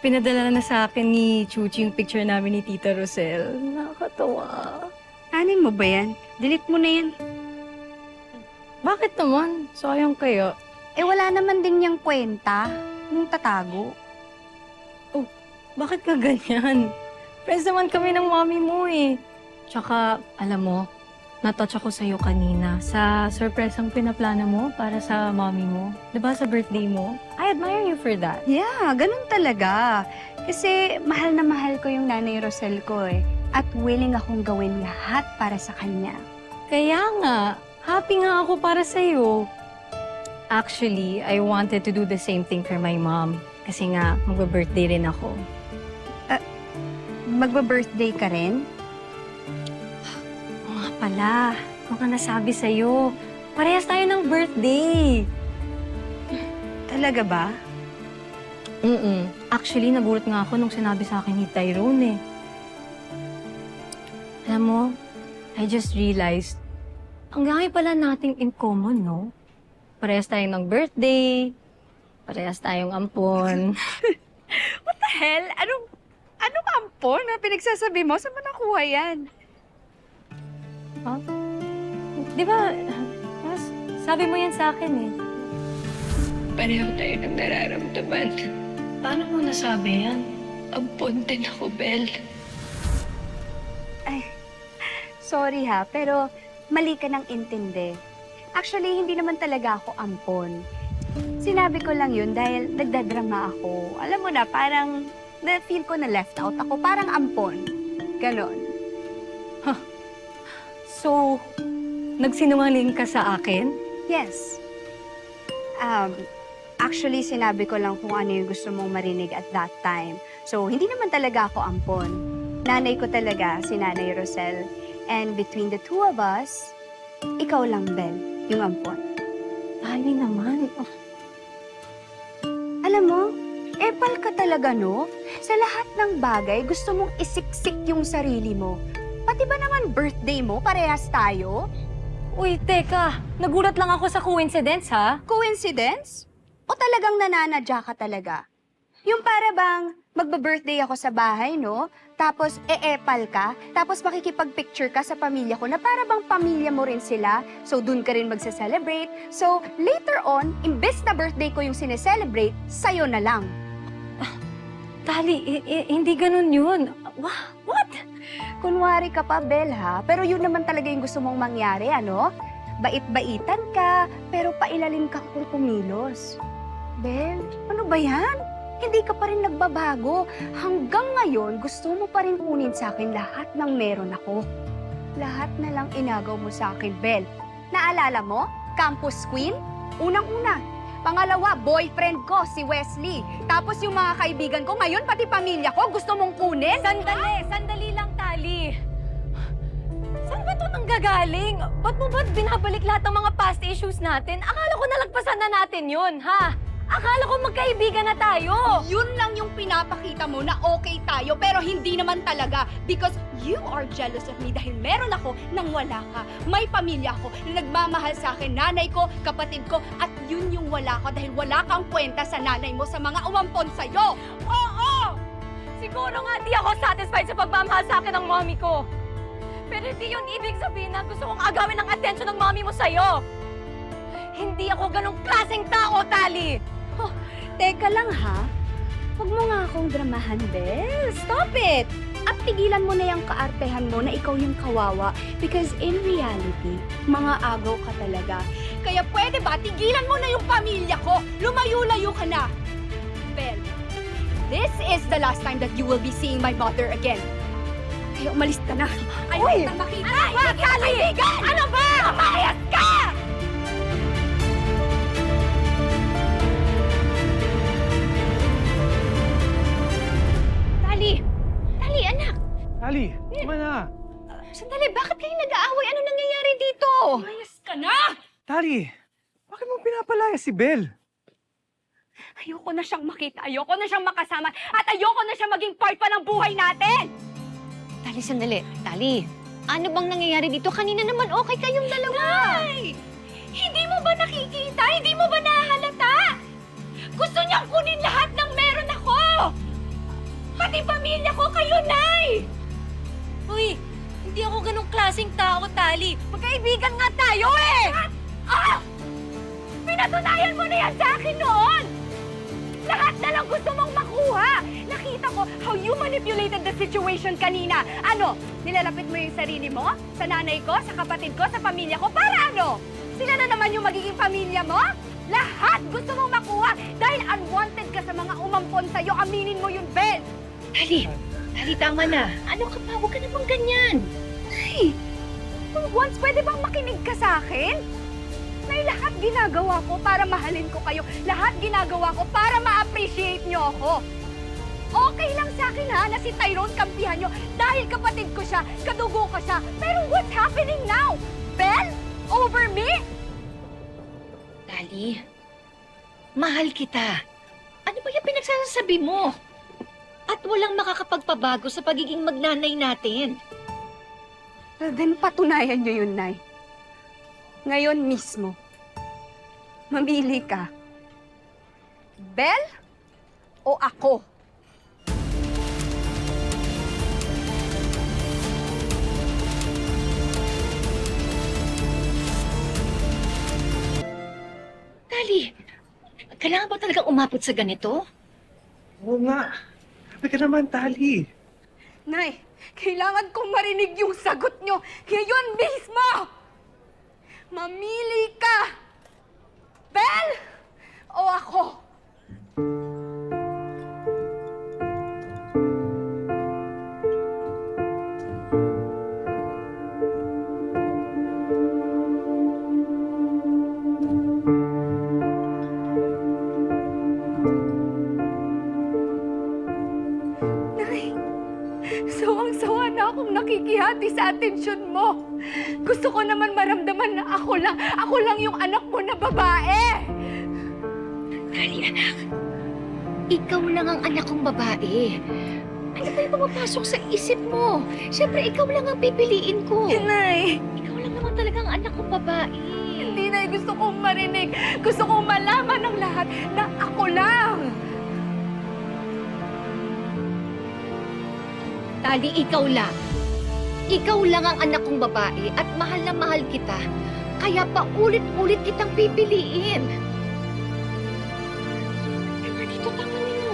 pinadala na sa akin ni Chuchi yung picture namin ni Tita Rosel. Nakakatawa. Anin mo ba yan? Delete mo na yan. Bakit naman? Sayang kaya. Eh wala naman din niyang kwenta. Nung tatago. Bakit ka ganyan? Friends naman kami ng mommy mo eh. Tsaka, alam mo, natouch ako sa'yo kanina sa surprise ang pinaplano mo para sa mommy mo. Diba sa birthday mo? I admire you for that. Yeah, ganun talaga. Kasi mahal na mahal ko yung nanay Rosel ko eh. At willing akong gawin lahat para sa kanya. Kaya nga, happy nga ako para sa'yo. Actually, I wanted to do the same thing for my mom. Kasi nga, magba-birthday rin ako. Magba-birthday ka rin? Oo nga pala, ano ka nasabi sa'yo? Parehas tayo ng birthday. Talaga ba? Actually, nagulat nga ako nung sinabi sa akin ni Tyrone eh. Alam mo, I just realized, ang dami pala nating in common, no? Parehas tayong ng birthday, parehas tayong ampon. What the hell? Anong ampon na pinagsasabi mo? Saan mo nakuha yan? Huh? Di ba, sabi mo yan sa akin eh. Pareho tayo ng nararamdaman. Paano mo nasabi yan? Ampon din ako, Bel. Sorry ha, pero mali ka ng intindi. Actually, hindi naman talaga ako ampon. Sinabi ko lang yun dahil nagdadrama ako. Alam mo na, parang na-feel ko na left out ako. Parang ampon. Ganon. So, nagsinungaling ka sa akin? Yes. Actually, sinabi ko lang kung ano yung gusto mong marinig at that time. So, hindi naman talaga ako ampon. Nanay ko talaga, si Nanay Rosel. And between the two of us, ikaw lang, Bel, yung ampon. Dali naman. Alam mo, epal ka talaga, no? Sa lahat ng bagay, gusto mong isiksik yung sarili mo. Pati ba naman birthday mo, parehas tayo? Uy, teka. Nagulat lang ako sa coincidence, ha? Coincidence? O talagang nananadya ka talaga? Yung para bang magba-birthday ako sa bahay, no? Tapos e-epal ka, tapos makikipag-picture ka sa pamilya ko na para bang pamilya mo rin sila, so dun ka rin magse-celebrate. So later on, imbes na birthday ko yung sineselebrate, sa'yo na lang. Tali, hindi ganun yun. What? Kunwari ka pa, Bel, ha? Pero yun naman talaga yung gusto mong mangyari, ano? Bait-baitan ka, pero pailalim ka kung kumilos. Bel, ano ba yan? Hindi ka pa rin nagbabago. Hanggang ngayon, gusto mo pa rin kunin sa akin lahat ng meron ako. Lahat na lang inagaw mo sa akin, Bel. Naalala mo? Campus Queen? Unang-una. Pangalawa, boyfriend ko, si Wesley. Tapos yung mga kaibigan ko, ngayon pati pamilya ko, gusto mong kunin? Sandali lang, Tali. Saan ba ito nanggagaling? Ba't mo ba binabalik lahat ng mga past issues natin? Akala ko nalagpasan na natin yun, ha? Akala ko magkaibigan na tayo. Yun lang yung pinapakita mo na okay tayo, pero hindi naman talaga. Because you are jealous of me dahil meron ako nang wala ka. May pamilya ako na nagmamahal sa akin, nanay ko, kapatid ko, at yun yung wala ko dahil wala kang kwenta sa nanay mo sa mga umampon sa'yo. Oo! Siguro nga di ako satisfied sa pagmamahal sa akin ng mommy ko. Pero hindi yun ibig sabihin na gusto kong agawin ang atensyon ng mommy mo sa'yo. Hindi ako ganong klaseng tao, Tali! Teka lang ha, huwag mo nga akong dramahan, Bel. Stop it! At tigilan mo na yung kaartehan mo na ikaw yung kawawa because in reality, mga agaw ka talaga. Kaya pwede ba, tigilan mo na yung pamilya ko? Lumayo-layo ka na! Bel, this is the last time that you will be seeing my mother again. Kaya umalis ka na. Ayaw na makita! Ano ba, Tali? Ano ba? Lumayas ka! Tali, anak! Ali, tama na. Sandali, bakit kayo nag-aaway? Ano nangyayari dito? Umayas ka na! Tali, bakit mo pinapalaya si Bel? Ayoko na siyang makita, ayoko na siyang makasama, at ayoko na siya maging part pa ng buhay natin! Tali, sandali. Tali, ano bang nangyayari dito? Kanina naman okay kayong dalawa. Ay! Hindi mo ba nakikita? Hindi mo ba nahalata? Gusto niyang kunin lahat ng meron ako! Pati pamilya ko kayo, Nay! Uy, hindi ako ganong klaseng tao, Tali. Magkaibigan nga tayo eh! Ah! Pinatunayan mo na yan sa akin noon! Lahat na lang gusto mong makuha! Nakita ko how you manipulated the situation kanina. Ano? Nilalapit mo yung sarili mo? Sa nanay ko, sa kapatid ko, sa pamilya ko? Para ano? Sila na naman yung magiging pamilya mo? Lahat gusto mong makuha dahil unwanted ka sa mga umampon sa'yo. Aminin mo yun, Bel! Tali, tama na. Ano ka pa? Huwag ka namang ganyan. Ay, kung once pwede bang makinig ka sa akin? Nay, lahat ginagawa ko para mahalin ko kayo. Lahat ginagawa ko para ma-appreciate nyo ako. Okay lang sa akin ha na si Tyrone kampihan nyo dahil kapatid ko siya, kadugo ko siya. Pero what's happening now? Bel? Over me? Tali, mahal kita. Ano ba yung pinagsasabi mo? At walang makakapagpabago sa pagiging magnanay natin. Well, then patunayan nyo yun, Nay. Ngayon mismo. Mamili ka. Bel o ako? Tali, kailangan ba talagang umabot sa ganito? Oo nga. Sabi ka naman, Tali. Nay, kailangan kong marinig yung sagot nyo ngayon mismo! Mamili ka! Bel o ako? Nay, sawang-sawa na akong nakikihati sa atensyon mo. Gusto ko naman maramdaman na ako lang yung anak mo na babae. Tali, anak. Ikaw lang ang anak kong babae. Ano ba yung pumapasok sa isip mo? Siyempre, ikaw lang ang pipiliin ko. Nay, Ikaw lang naman talaga ang anak kong babae. hindi na gusto kong marinig. Gusto kong malaman ng lahat na ako lang. Tali, ikaw lang. Ikaw lang ang anak kong babae at mahal na mahal kita. Kaya pa ulit-ulit kitang pipiliin. Tama dito, tama nyo.